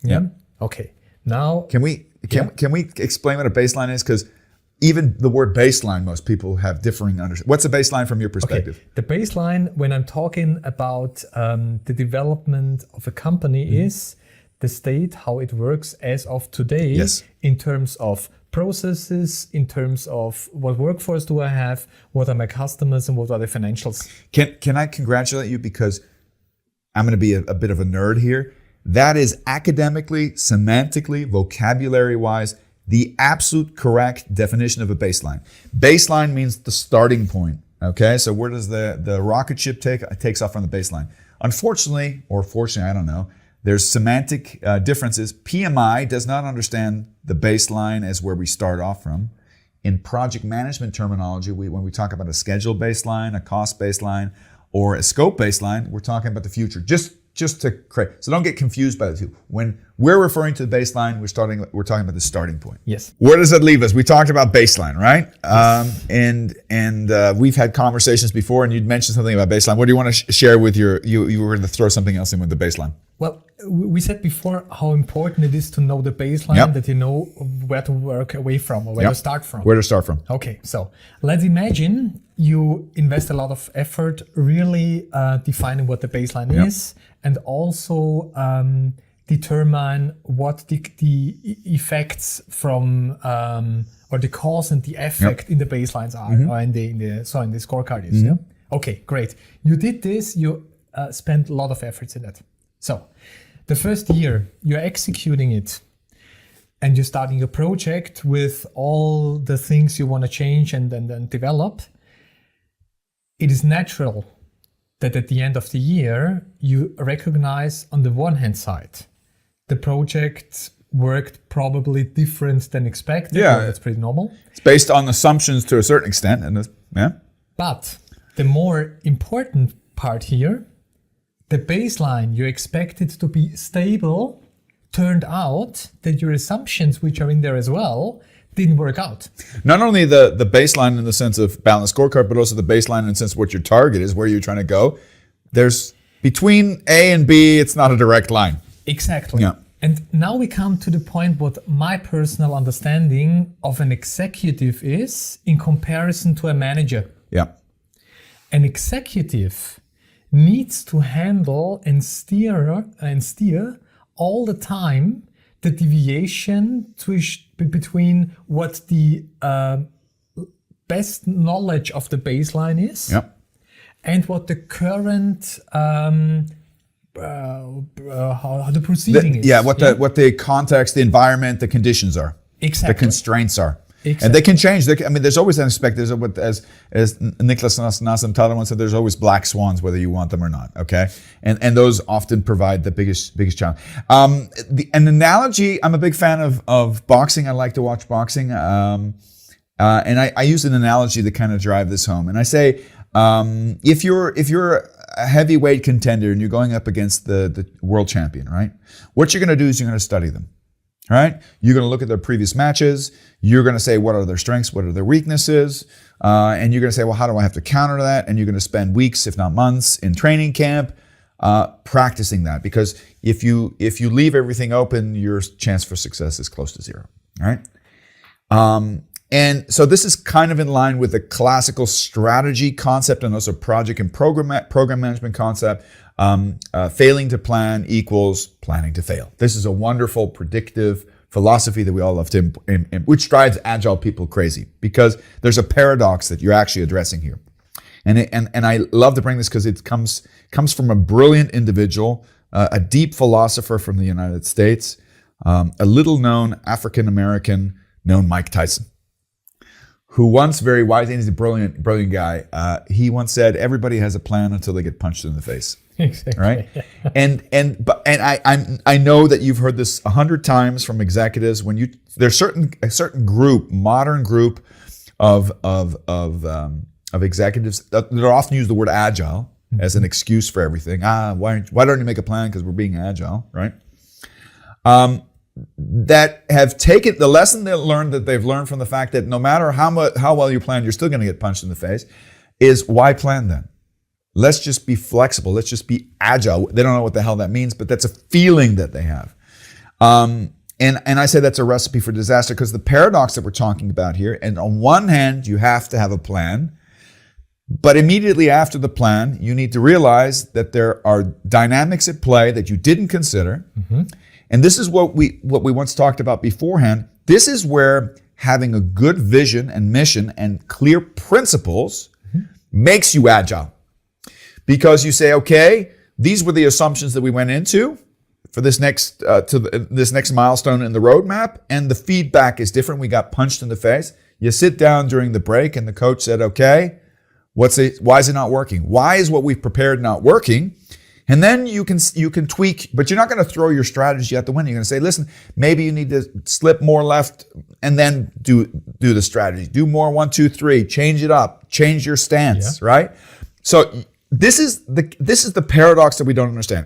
Yeah. Okay. Now, can we explain what a baseline is? Because even the word baseline, most people have differing understanding. What's a baseline from your perspective? Okay. The baseline, when I'm talking about the development of a company, is the state, how it works as of today, in terms of processes, in terms of what workforce do I have, what are my customers, and what are the financials. Can I congratulate you, because I'm going to be a bit of a nerd here. That is academically, semantically, vocabulary-wise, the absolute correct definition of a baseline. Baseline means the starting point. Okay, so where does the rocket ship takes off from the baseline? Unfortunately, or fortunately, I don't know, there's semantic differences. PMI does not understand the baseline as where we start off from. In project management terminology, when we talk about a schedule baseline, a cost baseline, or a scope baseline, we're talking about the future. Just to correct. So don't get confused by the two. When we're referring to the baseline, we're talking about the starting point. Yes. Where does that leave us? We talked about baseline, right? Yes. And we've had conversations before, and you'd mentioned something about baseline. What do you want to share with you were going to throw something else in with the baseline? Well, we said before how important it is to know the baseline, that you know where to work away from or where to start from. Where to start from. Okay, so let's imagine you invest a lot of effort really defining what the baseline is, and also determine what the effects from or the cause and the effect in the baselines are, or in the scorecard is. Yeah? Okay, great. You did this. You spent a lot of efforts in that. So the first year you're executing it, and you're starting a project with all the things you want to change and then develop. It is natural that at the end of the year, you recognize on the one hand side, the project worked probably different than expected. Yeah, that's pretty normal. It's based on assumptions to a certain extent, But the more important part here, the baseline you expected to be stable, turned out that your assumptions, which are in there as well, didn't work out. Not only the baseline in the sense of balanced scorecard, but also the baseline in the sense of what your target is, where you're trying to go. There's between A and B, it's not a direct line. Exactly. Yeah. And now we come to the point what my personal understanding of an executive is in comparison to a manager. Yeah. An executive needs to handle and steer all the time the deviation between what the best knowledge of the baseline is and what the current how the proceeding is. Yeah, what the context, the environment, the conditions are. Exactly. The constraints are. Exactly. And they can change. There's always an aspect, as Niklas Nassam Taleb once said, there's always black swans, whether you want them or not, okay? And those often provide the biggest challenge. An analogy, I'm a big fan of boxing. I like to watch boxing. And I use an analogy to kind of drive this home. And I say, if you're a heavyweight contender and you're going up against the world champion, right? What you're going to do is you're going to study them. All right, you're going to look at their previous matches. You're going to say, what are their strengths? What are their weaknesses? And you're going to say, well, how do I have to counter that? And you're going to spend weeks, if not months, in training camp practicing that. Because if you leave everything open, your chance for success is close to zero. All right. And so this is kind of in line with the classical strategy concept and also project and program management concept. Failing to plan equals planning to fail. This is a wonderful predictive philosophy that we all love to which drives agile people crazy, because there's a paradox that you're actually addressing here. And I love to bring this because it comes from a brilliant individual, a deep philosopher from the United States, a little known African American known Mike Tyson, who once very wisely, and he's a brilliant guy, he once said, everybody has a plan until they get punched in the face. Exactly. Right? And I know that you've heard this 100 times from executives. There's a certain group, modern group of executives that often use the word agile as an excuse for everything. Why don't you make a plan? Because we're being agile, right? That have taken the lesson they've learned from the fact that no matter how well you plan, you're still going to get punched in the face. Is why plan then? Let's just be flexible. Let's just be agile. They don't know what the hell that means, but that's a feeling that they have. And I say that's a recipe for disaster because the paradox that we're talking about here, and on one hand, you have to have a plan, but immediately after the plan, you need to realize that there are dynamics at play that you didn't consider. And this is what we once talked about beforehand. This is where having a good vision and mission and clear principles makes you agile. Because you say, okay, these were the assumptions that we went into for this next this next milestone in the roadmap, and the feedback is different. We got punched in the face. You sit down during the break, and the coach said, okay, why is it not working? Why is what we've prepared not working? And then you can tweak, but you're not going to throw your strategy out the window. You're going to say, listen, maybe you need to slip more left and then do the strategy. Do more 1, 2, 3. Change it up. Change your stance, right? So this is the paradox that we don't understand.